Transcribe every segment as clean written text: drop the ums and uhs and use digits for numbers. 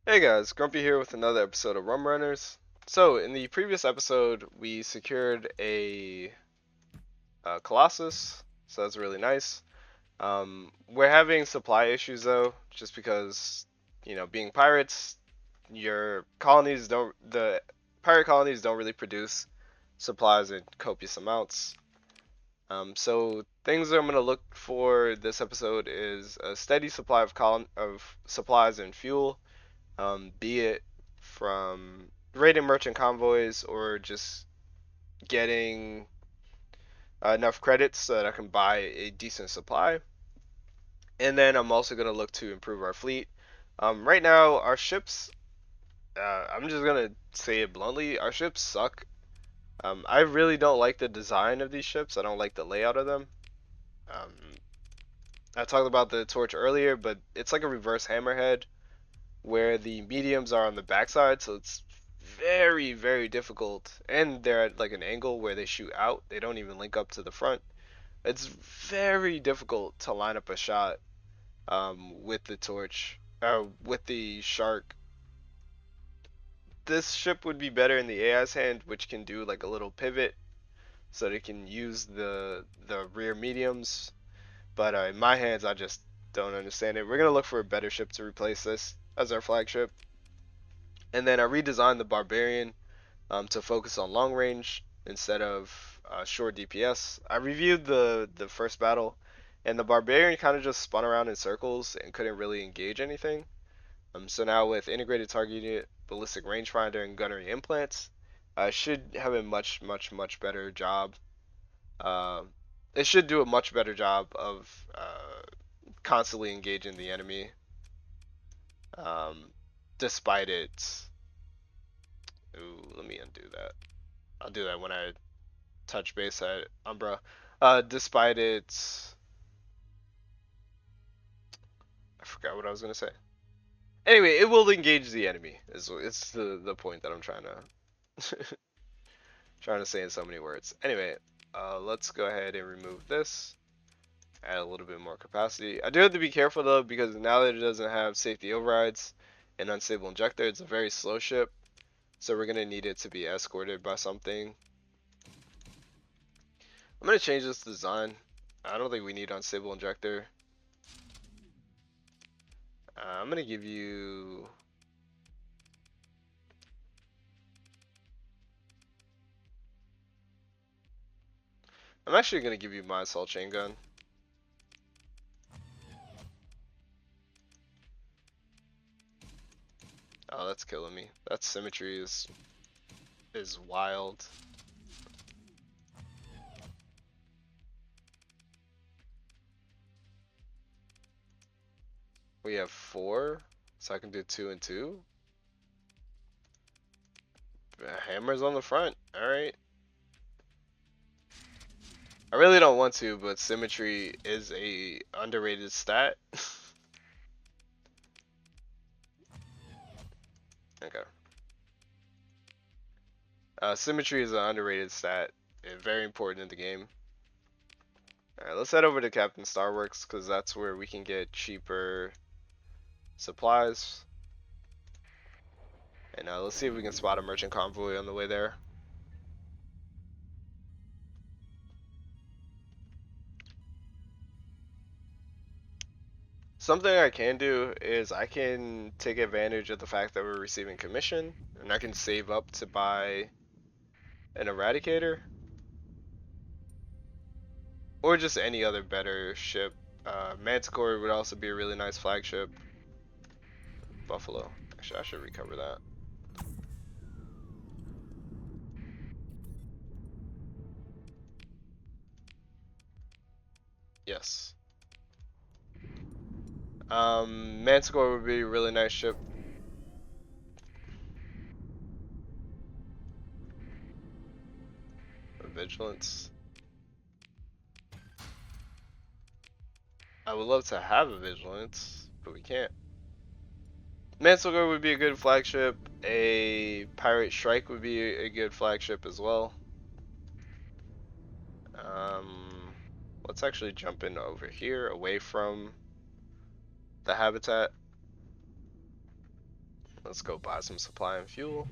Hey guys, Grumpy here with another episode of Rum Runners. So, in the previous episode, we secured a Colossus, so that's really nice. We're having supply issues though, just because, being pirates, the pirate colonies don't really produce supplies in copious amounts. So, things that I'm going to look for this episode is a steady supply of supplies and fuel, be it from raiding merchant convoys or just getting enough credits so that I can buy a decent supply. And then I'm also going to look to improve our fleet. Right now, our ships, I'm just going to say it bluntly, our ships suck. I really don't like the design of these ships, I don't like the layout of them. Um, I talked about the torch earlier, but it's like a reverse hammerhead where the mediums are on the backside, so it's very, very difficult. And they're at like an angle where they shoot out, they don't even link up to the front. It's very difficult to line up a shot with the torch, with the shark. This ship would be better in the AI's hand, which can do like a little pivot so they can use the rear mediums. But in my hands, I just don't understand it. We're gonna look for a better ship to replace this as our flagship. And then I redesigned the barbarian to focus on long range instead of short DPS. I reviewed the first battle, and the barbarian kind of just spun around in circles and couldn't really engage anything. So now with integrated target unit, ballistic rangefinder, and gunnery implants, I should have a much better job. Uh, it should do a much better job of constantly engaging the enemy, um, despite it. Ooh, let me undo that. I'll do that when I touch base at Umbra. Despite its, I forgot what I was gonna say. Anyway, it will engage the enemy. It's the point that I'm trying to trying to say in so many words. Anyway, let's go ahead and remove this. Add a little bit more capacity. I do have to be careful though because now that it doesn't have safety overrides and unstable injector, it's a very slow ship. So we're gonna need it to be escorted by something. I'm gonna change this design. I don't think we need unstable injector. I'm gonna give you. I'm actually gonna give you my assault chain gun. Oh, that's killing me. That symmetry is wild. We have 4, so I can do 2 and 2. Hammers on the front. All right. I really don't want to, but symmetry is a underrated stat. Okay. Symmetry is an underrated stat. Very important in the game. Alright, let's head over to Captain Starworks because that's where we can get cheaper supplies. And let's see if we can spot a merchant convoy on the way there. Something I can do is I can take advantage of the fact that we're receiving commission and I can save up to buy an eradicator or just any other better ship. Manticore would also be a really nice flagship. Buffalo. Actually, I should recover that. Yes. Manticore would be a really nice ship. Vigilance. I would love to have a vigilance, but we can't. Manticore would be a good flagship. A pirate strike would be a good flagship as well. Let's actually jump in over here, away from the habitat. Let's go buy some supply and fuel.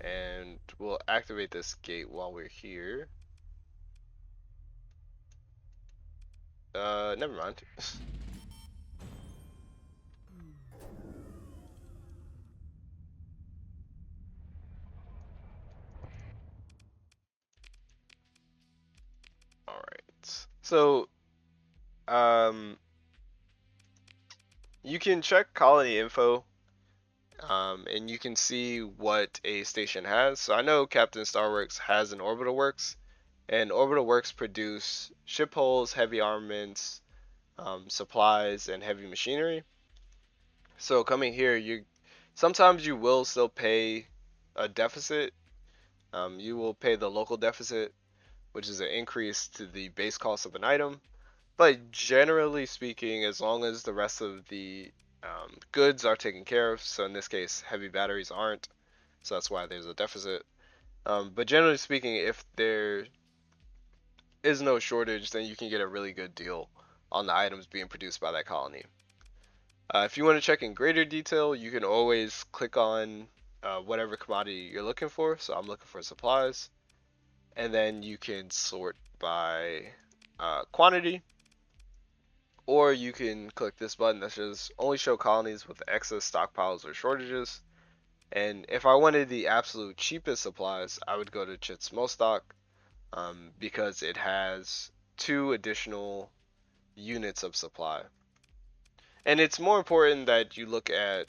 And we'll activate this gate while we're here. Never mind. Alright. So, you can check colony info, and you can see what a station has. So I know Captain Starworks has an orbital works, and orbital works produce ship hulls, heavy armaments, supplies, and heavy machinery. So coming here, sometimes you will still pay a deficit. You will pay the local deficit, which is an increase to the base cost of an item. But generally speaking, as long as the rest of the goods are taken care of, so in this case, heavy batteries aren't, so that's why there's a deficit. But generally speaking, if there is no shortage, then you can get a really good deal on the items being produced by that colony. If you want to check in greater detail, you can always click on whatever commodity you're looking for. So I'm looking for supplies, and then you can sort by quantity, or you can click this button that says only show colonies with excess stockpiles or shortages. And if I wanted the absolute cheapest supplies, I would go to Chit's Mostock, because it has 2 additional units of supply. And it's more important that you look at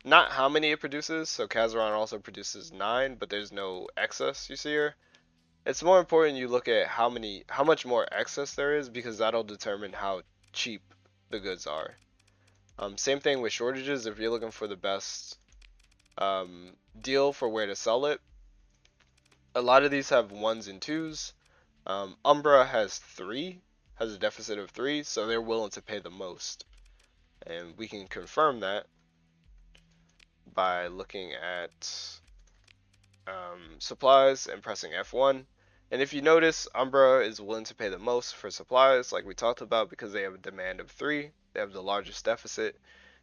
not how many it produces. So Kazaron also produces 9, but there's no excess, you see here. It's more important you look at how much more excess there is, because that'll determine how cheap the goods are. Same thing with shortages. If you're looking for the best deal for where to sell it, a lot of these have 1s and 2s. Umbra has a deficit of 3, so they're willing to pay the most. And we can confirm that by looking at supplies and pressing F1. And if you notice, Umbra is willing to pay the most for supplies, like we talked about, because they have a demand of 3. They have the largest deficit.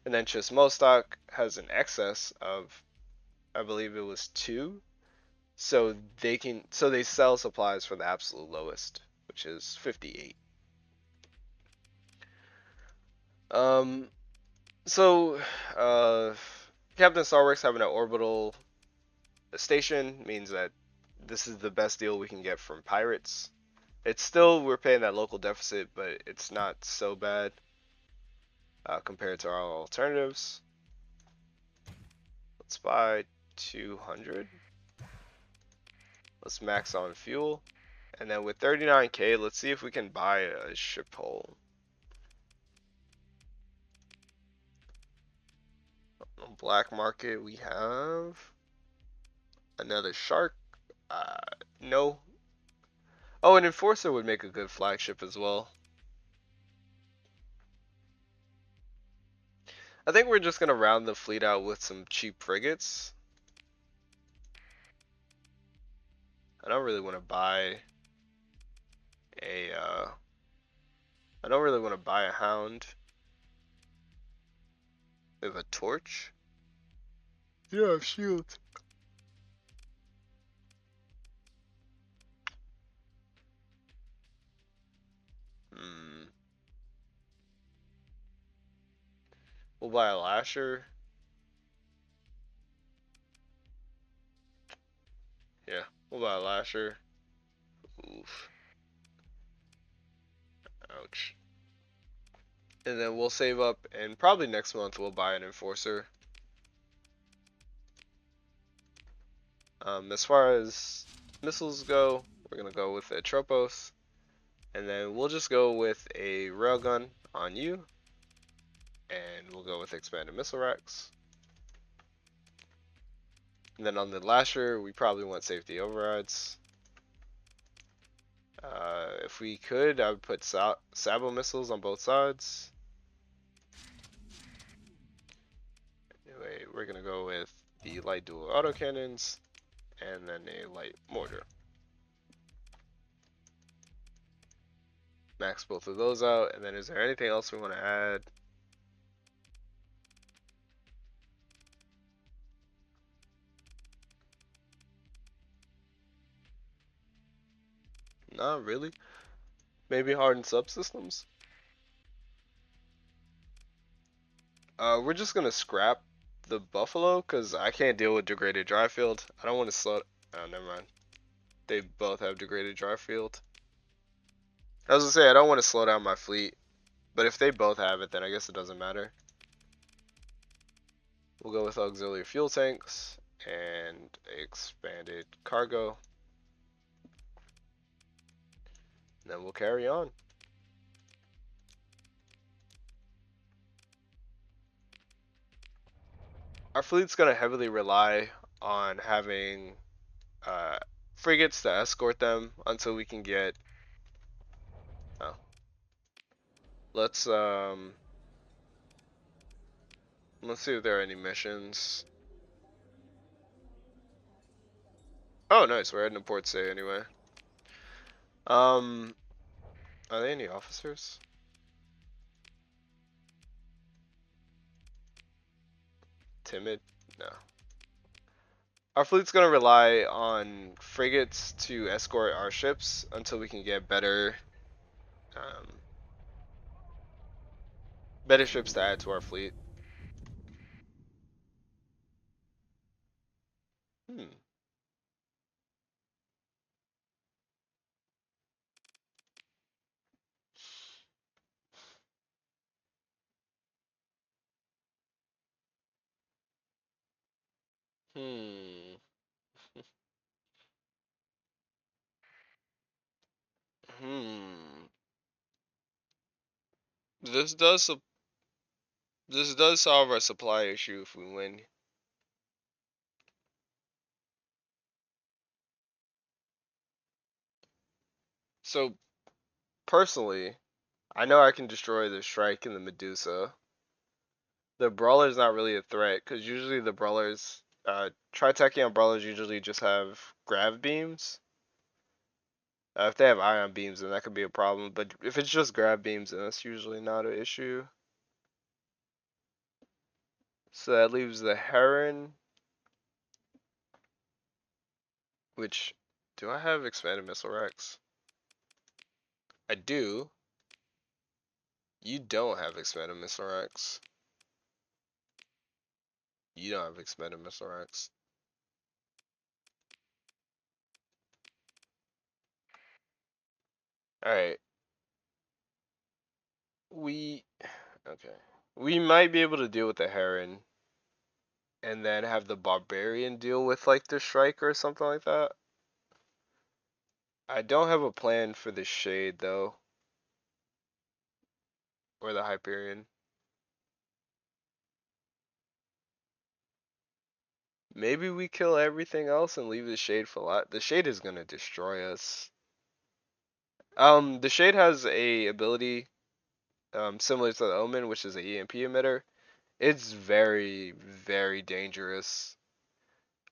And then Chismostock has an excess of, I believe it was 2. So they sell supplies for the absolute lowest, which is 58. So Captain Starworks having an orbital station means that this is the best deal we can get from pirates. It's still, we're paying that local deficit, but it's not so bad compared to our alternatives. Let's buy 200. Let's max on fuel. And then with 39k, let's see if we can buy a ship hull. On black market, we have another shark. No. Oh, an enforcer would make a good flagship as well. I think we're just gonna round the fleet out with some cheap frigates. I don't really want to buy a I don't really want to buy a hound. We have a torch. Yeah, shield. We'll buy a lasher. Yeah, we'll buy a lasher. Oof. Ouch. And then we'll save up, and probably next month we'll buy an enforcer. As far as missiles go, we're gonna go with a Tropos, and then we'll just go with a railgun on you, and we'll go with expanded missile racks. And then on the lasher, we probably want safety overrides. If we could, I would put Sabo missiles on both sides. Anyway, we're gonna go with the light dual autocannons, and then a light mortar. Max both of those out. And then is there anything else we want to add? Not really. Maybe hardened subsystems. We're just gonna scrap the buffalo because I can't deal with degraded dry field. I don't want to slow. Oh, never mind. They both have degraded dry field. I was gonna say I don't want to slow down my fleet, but if they both have it, then I guess it doesn't matter. We'll go with auxiliary fuel tanks and expanded cargo. And then we'll carry on. Our fleet's gonna heavily rely on having frigates to escort them until we can get. Oh, let's see if there are any missions. Oh, nice. We're heading to Port Say anyway. Are there any officers? Timid? No. Our fleet's gonna rely on frigates to escort our ships until we can get better, um, better ships to add to our fleet. Hmm. Hmm. Hmm. This does this does solve our supply issue if we win. So personally, I know I can destroy the Shrike and the Medusa. The Brawler's not really a threat because usually the Brawlers, Tritachyon Brawlers usually just have grav beams. If they have ion beams, then that could be a problem. But if it's just grav beams, then that's usually not an issue. So that leaves the Heron, which, do I have expanded missile racks? I do. You don't have expanded missile racks. You don't have expanded missile racks. Alright. We, okay. We might be able to deal with the Heron. And then have the barbarian deal with like the Shrike or something like that. I don't have a plan for the Shade though. Or the Hyperion. Maybe we kill everything else and leave the Shade for lot. The Shade is gonna destroy us. The Shade has a ability similar to the Omen, which is an EMP emitter. It's very, very dangerous.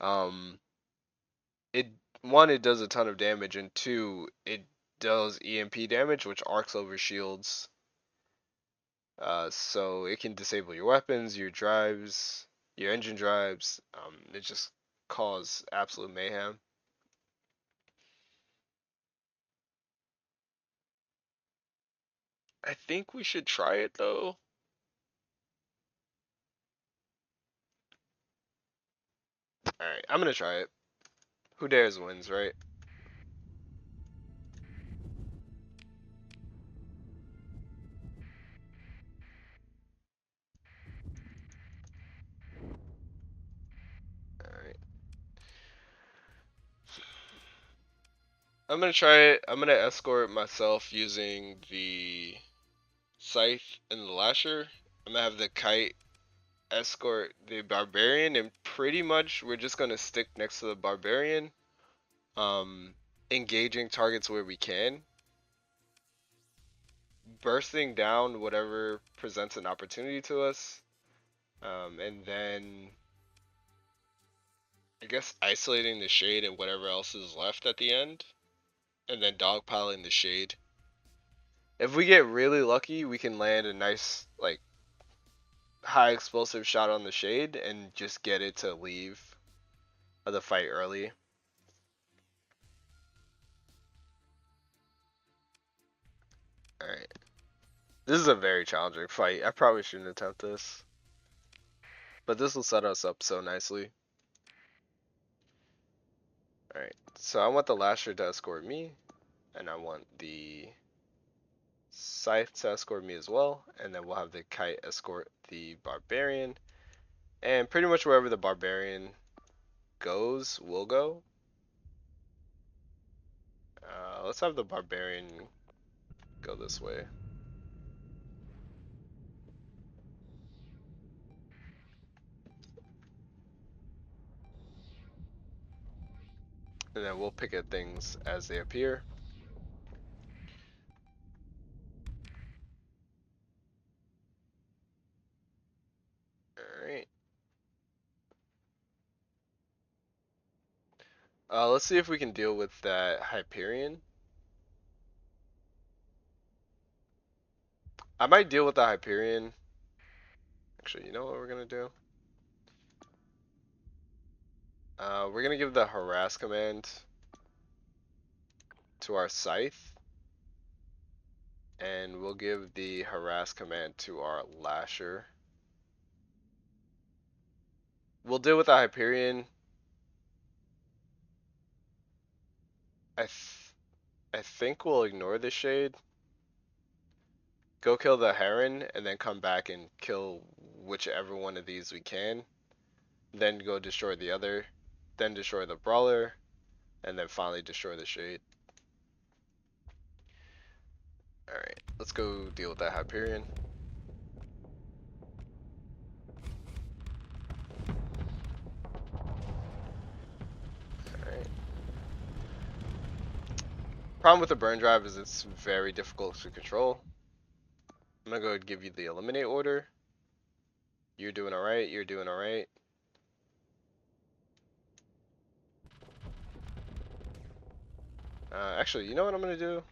Um, it One, it does a ton of damage, and two, it does EMP damage, which arcs over shields. So it can disable your weapons, your drives, your engine drives. It just cause absolute mayhem. I think we should try it though. Alright, I'm gonna try it. Who dares wins, right? Alright. I'm gonna try it. I'm gonna escort myself using the scythe and the lasher. I'm gonna have the kite escort the barbarian, and pretty much we're just gonna stick next to the barbarian, um, engaging targets where we can, bursting down whatever presents an opportunity to us, and then I guess isolating the Shade and whatever else is left at the end, and then dogpiling the Shade. If we get really lucky, we can land a nice, like, high explosive shot on the shade and just get it to leave the fight early. Alright. This is a very challenging fight. I probably shouldn't attempt this. But this will set us up so nicely. Alright. So I want the Lasher to escort me. And I want the Scythe to escort me as well. And then we'll have the Kite escort the Barbarian. And pretty much wherever the Barbarian goes, we'll go. Let's have the Barbarian go this way. And then we'll pick at things as they appear. Alright. Let's see if we can deal with that Hyperion. I might deal with the Hyperion. Actually, you know what we're gonna do? We're gonna give the harass command to our Scythe. And we'll give the harass command to our Lasher. We'll deal with the Hyperion. I think we'll ignore the Shade. Go kill the Heron and then come back and kill whichever one of these we can. Then go destroy the other. Then destroy the Brawler. And then finally destroy the Shade. Alright, let's go deal with that Hyperion. Alright. Problem with the burn drive is it's very difficult to control. I'm gonna go ahead and give you the eliminate order. You're doing alright, you're doing alright. Actually, you know what I'm gonna do?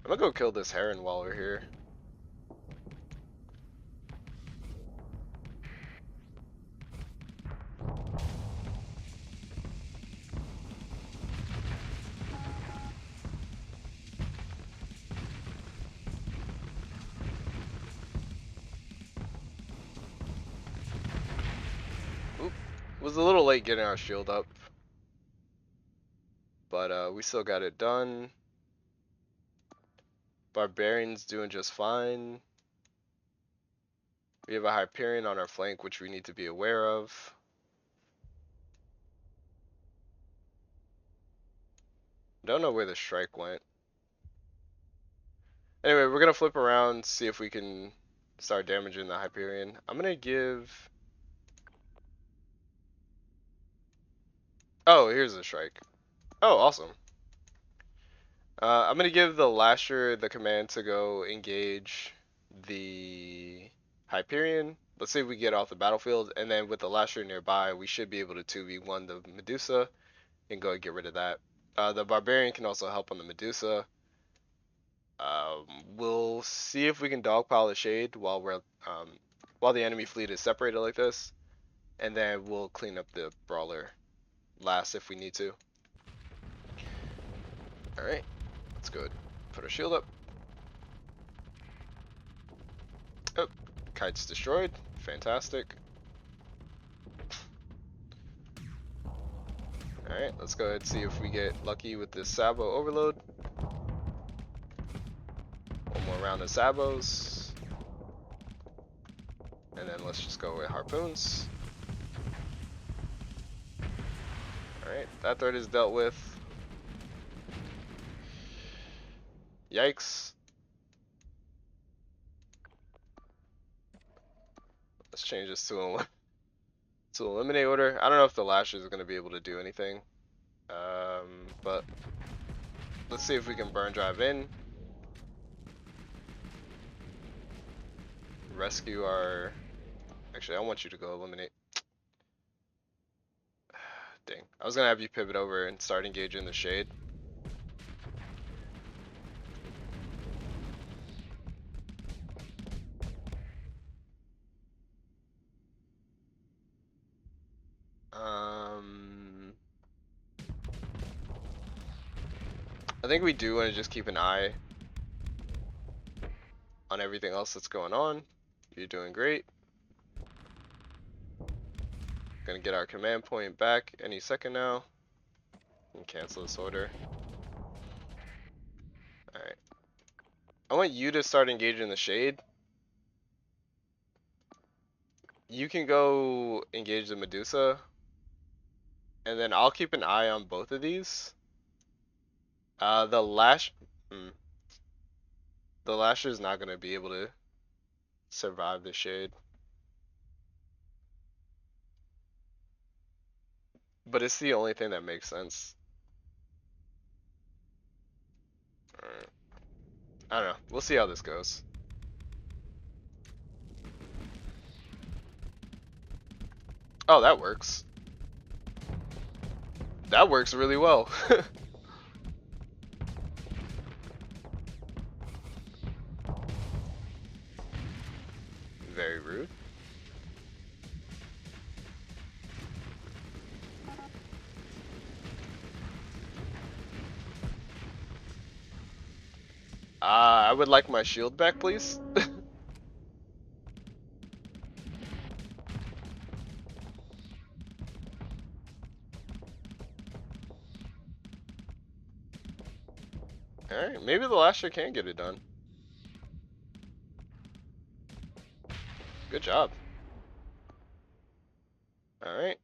I'm gonna go kill this Heron while we're here. Oop. Was a little late getting our shield up. But we still got it done. Barbarian's doing just fine. We have a Hyperion on our flank, which we need to be aware of. Don't know where the strike went. Anyway, we're gonna flip around, see if we can start damaging the Hyperion. I'm gonna give... Oh, here's the strike. Oh, awesome. I'm gonna give the Lasher the command to go engage the Hyperion. Let's see if we get off the battlefield, and then with the Lasher nearby, we should be able to 2v1 the Medusa and go and get rid of that. The Barbarian can also help on the Medusa. We'll see if we can dogpile the Shade while while the enemy fleet is separated like this, and then we'll clean up the Brawler last if we need to. All right, let's go ahead. Put our shield up. Oh, Kite's destroyed. Fantastic. Alright, let's go ahead and see if we get lucky with this Sabo overload. One more round of Sabos. And then let's just go with harpoons. Alright, that threat is dealt with. Yikes. Let's change this to eliminate order. I don't know if the Lasher is going to be able to do anything. But let's see if we can burn drive in. Rescue our... Actually, I want you to go eliminate. Dang. I was going to have you pivot over and start engaging the Shade. I think we do want to just keep an eye on everything else that's going on. You're doing great. Gonna get our command point back any second now. And cancel this order. Alright. I want you to start engaging the shade. You can go engage the Medusa. And then I'll keep an eye on both of these. The lash... The lasher is not gonna be able to survive the shade. But it's the only thing that makes sense. Alright. I don't know. We'll see how this goes. Oh, that works. That works really well. Very rude. I would like my shield back, please. Alright, maybe the lasher can get it done. Good job. Alright.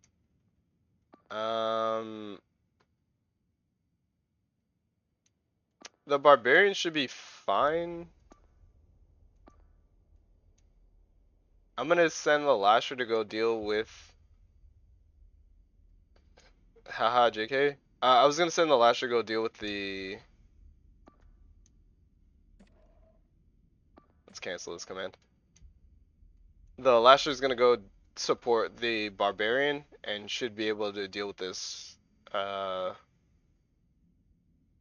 The barbarian should be fine. I'm gonna send the lasher to go deal with... Haha, JK. I was gonna send the lasher to go deal with the... Let's cancel this command. The lasher is gonna go support the barbarian and should be able to deal with this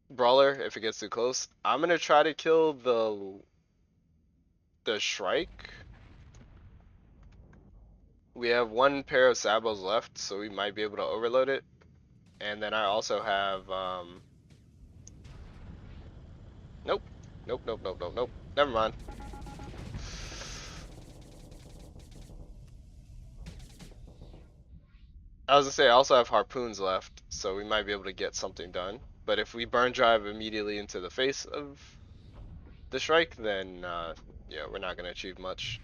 brawler if it gets too close. I'm gonna try to kill the Shrike. We have one pair of sabos left, so we might be able to overload it. And then I also have nope. Nope. Never mind. I was gonna say I also have harpoons left, so we might be able to get something done. But if we burn drive immediately into the face of the Shrike, then yeah, we're not gonna achieve much.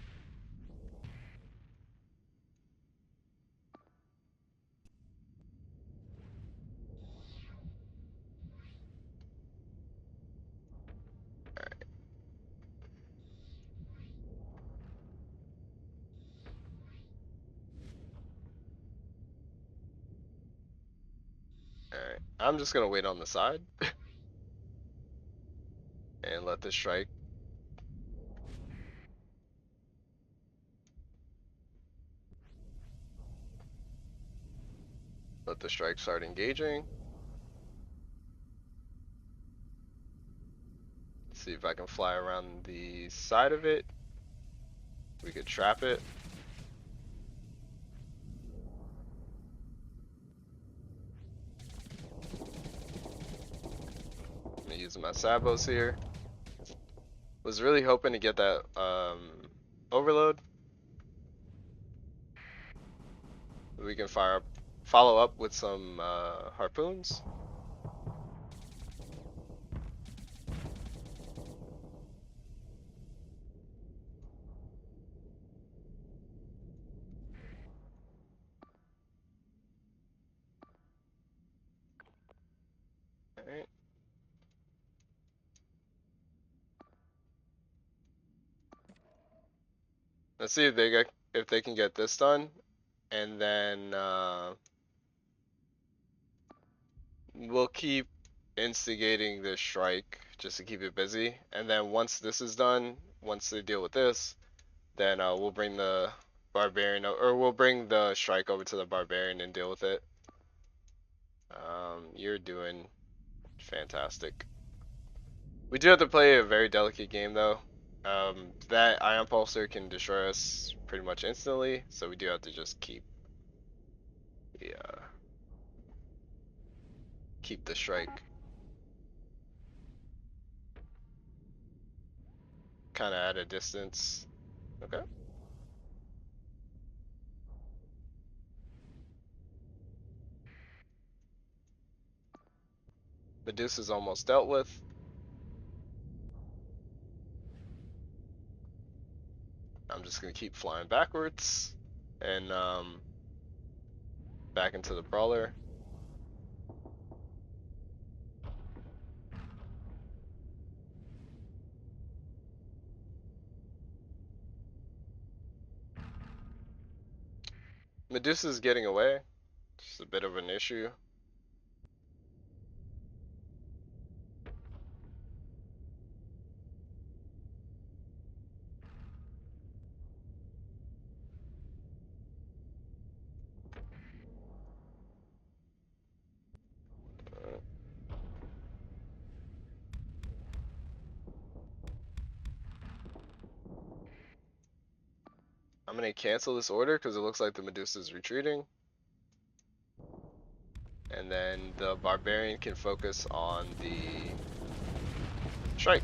Alright, I'm just gonna wait on the side and let the Shrike. Let the Shrike start engaging. Let's see if I can fly around the side of it. We could trap it. I'm gonna use my sabos here. Was really hoping to get that overload. We can follow up with some harpoons. Alright. Let's see if they can get this done, and then we'll keep instigating this Shrike just to keep it busy. And then once this is done, once they deal with this, then we'll bring the barbarian, or we'll bring the Shrike over to the barbarian and deal with it. You're doing fantastic. We do have to play a very delicate game though. That ion pulsar can destroy us pretty much instantly, so we do have to just keep the Shrike. kind of at a distance. Okay. Medusa's almost dealt with. I'm just gonna keep flying backwards and back into the brawler. Medusa's getting away. Just a bit of an issue. I'm gonna cancel this order because it looks like the Medusa's retreating. And then the barbarian can focus on the strike.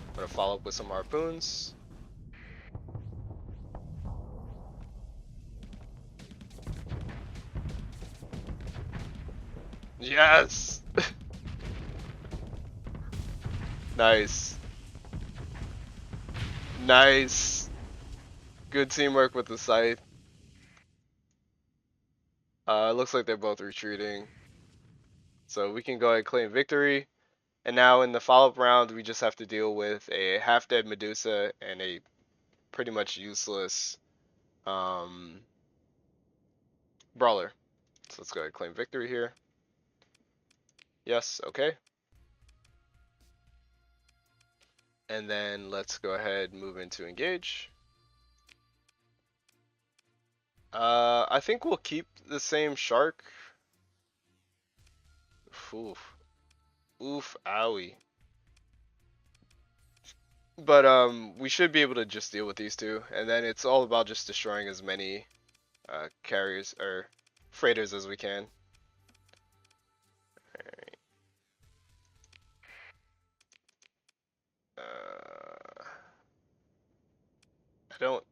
I'm gonna follow up with some harpoons. Yes! Nice. Nice. Good teamwork with the scythe. It looks like they're both retreating. So we can go ahead and claim victory. And now in the follow-up round, we just have to deal with a half-dead Medusa and a pretty much useless brawler. So let's go ahead and claim victory here. Yes, okay. And then let's go ahead and move into engage. I think we'll keep the same shark. Oof. Oof, owie. But we should be able to just deal with these two, and then it's all about just destroying as many carriers or freighters as we can. Alright. I don't.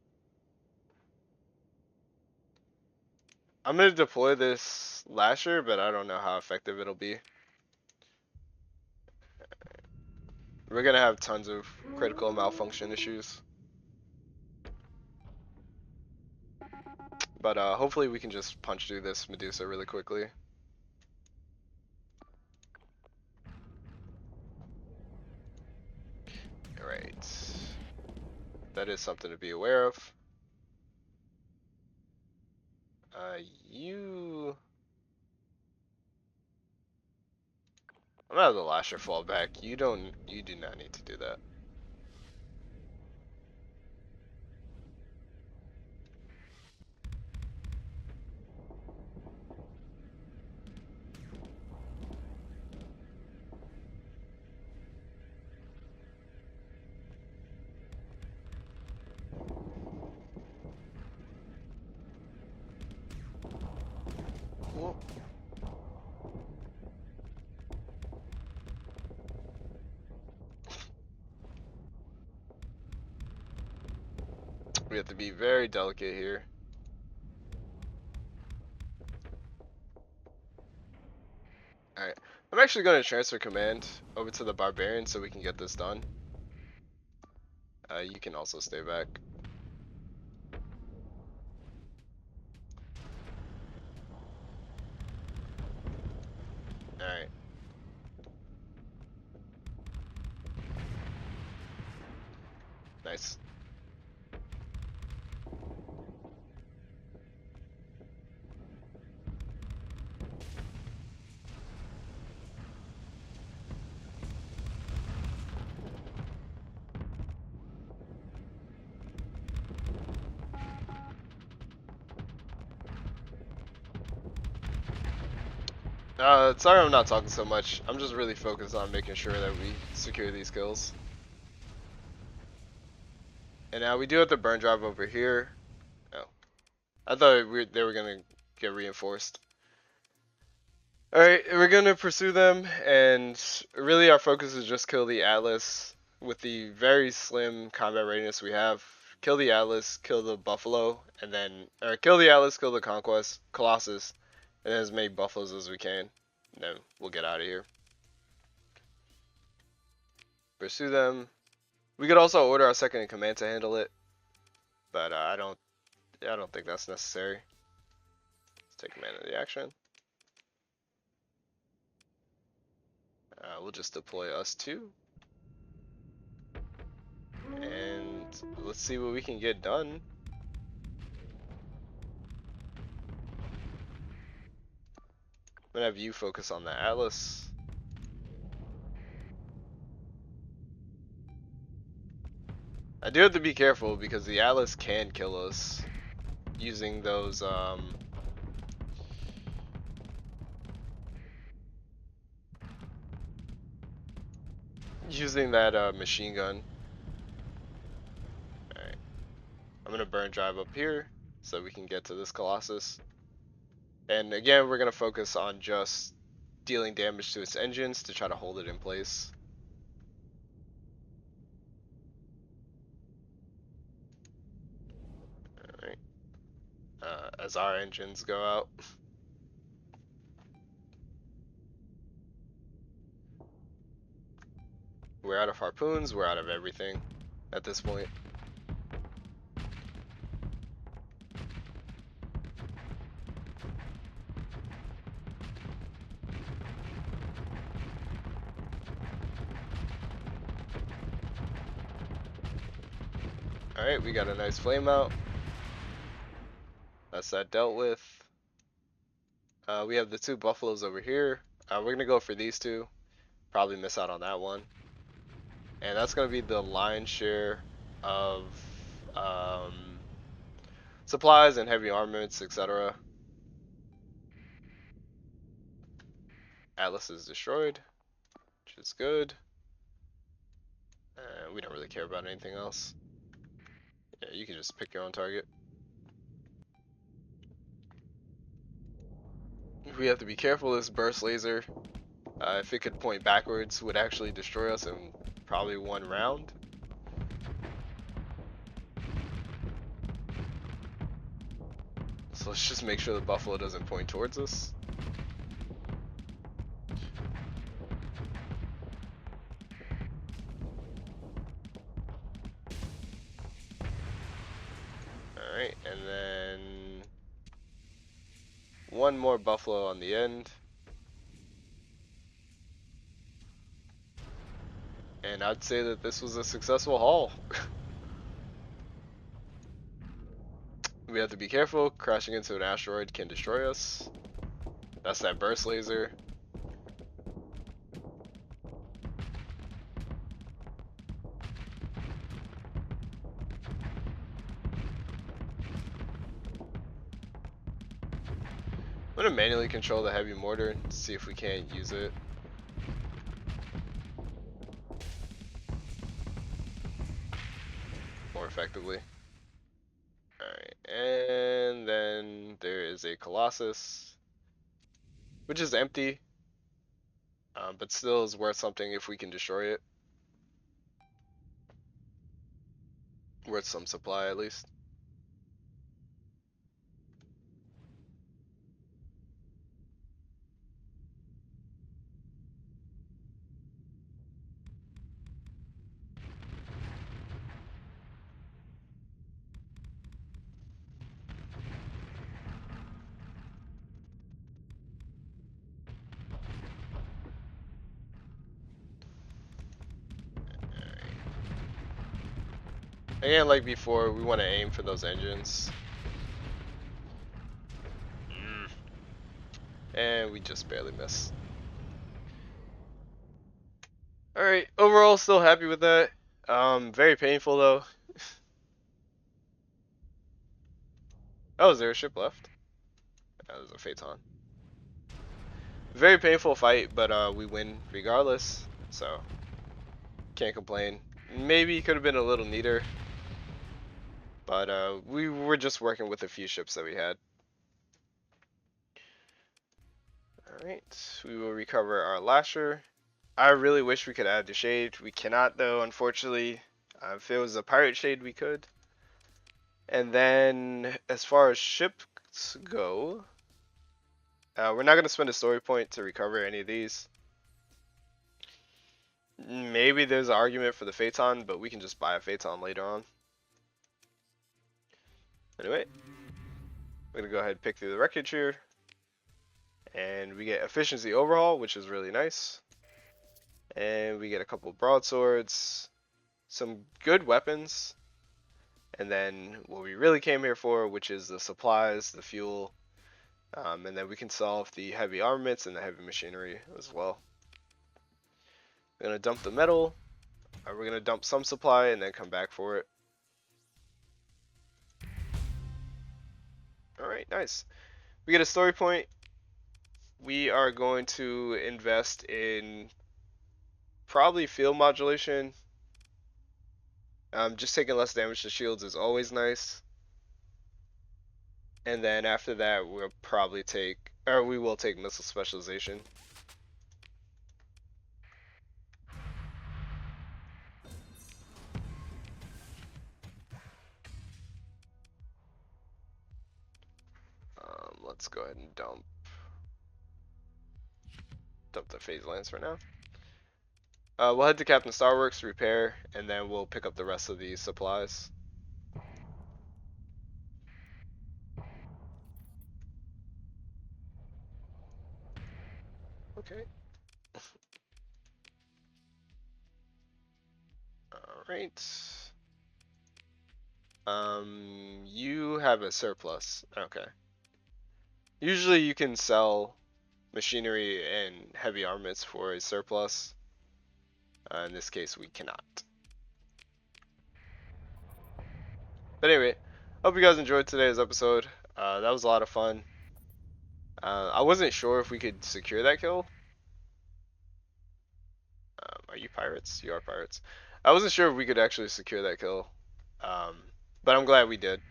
I'm gonna deploy this lasher, but I don't know how effective it'll be. We're gonna have tons of critical malfunction issues. But hopefully we can just punch through this Medusa really quickly. Alright. That is something to be aware of. You... I'm gonna have the lasher fall back. You do not need to do that. Whoop. We have to be very delicate here. Alright. I'm actually going to transfer command over to the barbarian so we can get this done. You can also stay back. Alright. Nice. Sorry I'm not talking so much. I'm just really focused on making sure that we secure these kills. And now we do have the burn drive over here. Oh. I thought they were gonna get reinforced. Alright, we're gonna pursue them, and really our focus is just kill the Atlas with the very slim combat readiness we have. Kill the Atlas, kill the Buffalo, and then, or kill the Atlas, kill the Conquest, Colossus, and then as many Buffaloes as we can. And then we'll get out of here. Pursue them. We could also order our second in command to handle it, but I don't think that's necessary. Let's take command of the action. We'll just deploy us two. And let's see what we can get done. I'm gonna have you focus on the Atlas. I do have to be careful because the Atlas can kill us using those using that machine gun. Alright. I'm gonna burn drive up here so we can get to this Colossus. And again, we're gonna focus on just dealing damage to its engines to try to hold it in place. Alright. As our engines go out. We're out of harpoons, we're out of everything at this point. Alright, we got a nice flame out. That's that dealt with. We have the two Buffaloes over here. We're gonna go for these two. Probably miss out on that one. And that's gonna be the lion's share of supplies and heavy armaments, etc. Atlas is destroyed, which is good. We don't really care about anything else. Yeah, you can just pick your own target. We have to be careful. This burst laser, if it could point backwards, would actually destroy us in probably one round. So let's just make sure the Buffalo doesn't point towards us. Alright, and then one more Buffalo on the end. And I'd say that this was a successful haul. We have to be careful. Crashing into an asteroid can destroy us. That's that burst laser. I'm gonna manually control the heavy mortar and see if we can't use it. More effectively. Alright, and then there is a Colossus, which is empty, but still is worth something if we can destroy it. Worth some supply at least. Again, like before, we want to aim for those engines. And we just barely missed. Alright, overall still happy with that. Very painful though. Oh, is there a ship left? That was a Phaeton. Very painful fight, but we win regardless, so can't complain. Maybe could have been a little neater, but we were just working with a few ships that we had. Alright, we will recover our lasher. I really wish we could add the shade. We cannot though, unfortunately. If it was a pirate shade, we could. And then as far as ships go, we're not going to spend a story point to recover any of these. Maybe there's an argument for the Phaeton, but we can just buy a Phaeton later on. Anyway, we're going to go ahead and pick through the wreckage here. And we get efficiency overhaul, which is really nice. And we get a couple broadswords, some good weapons, and then what we really came here for, which is the supplies, the fuel, and then we can solve the heavy armaments and the heavy machinery as well. We're going to dump the metal, we're going to dump some supply and then come back for it. Alright, nice. We get a story point. We are going to invest in probably field modulation. Just taking less damage to shields is always nice. And then after that, we'll probably take, or we will take missile specialization. Let's go ahead and dump the phase lance right now. We'll head to Captain Starworks, repair, and then we'll pick up the rest of these supplies. Okay. Alright. You have a surplus. Okay. Usually you can sell machinery and heavy armaments for a surplus. In this case, we cannot. But anyway, hope you guys enjoyed today's episode. That was a lot of fun. I wasn't sure if we could secure that kill. Are you pirates? You are pirates. I wasn't sure if we could actually secure that kill. But I'm glad we did.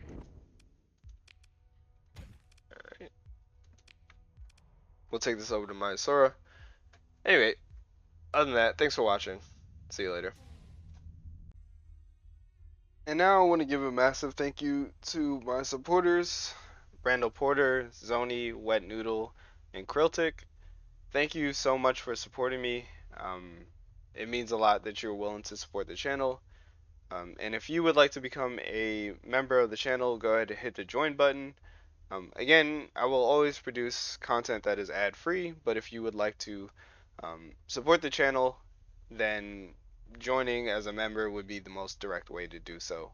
Alright. We'll take this over to Mysora. Anyway, other than that, thanks for watching. See you later. And now I want to give a massive thank you to my supporters, Randall Porter, Zoni, Wet Noodle, and Kriltic. Thank you so much for supporting me. It means a lot that you're willing to support the channel. And if you would like to become a member of the channel, go ahead and hit the join button. Again, I will always produce content that is ad-free, but if you would like to support the channel, then joining as a member would be the most direct way to do so.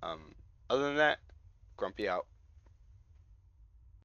Other than that, Grumpy out.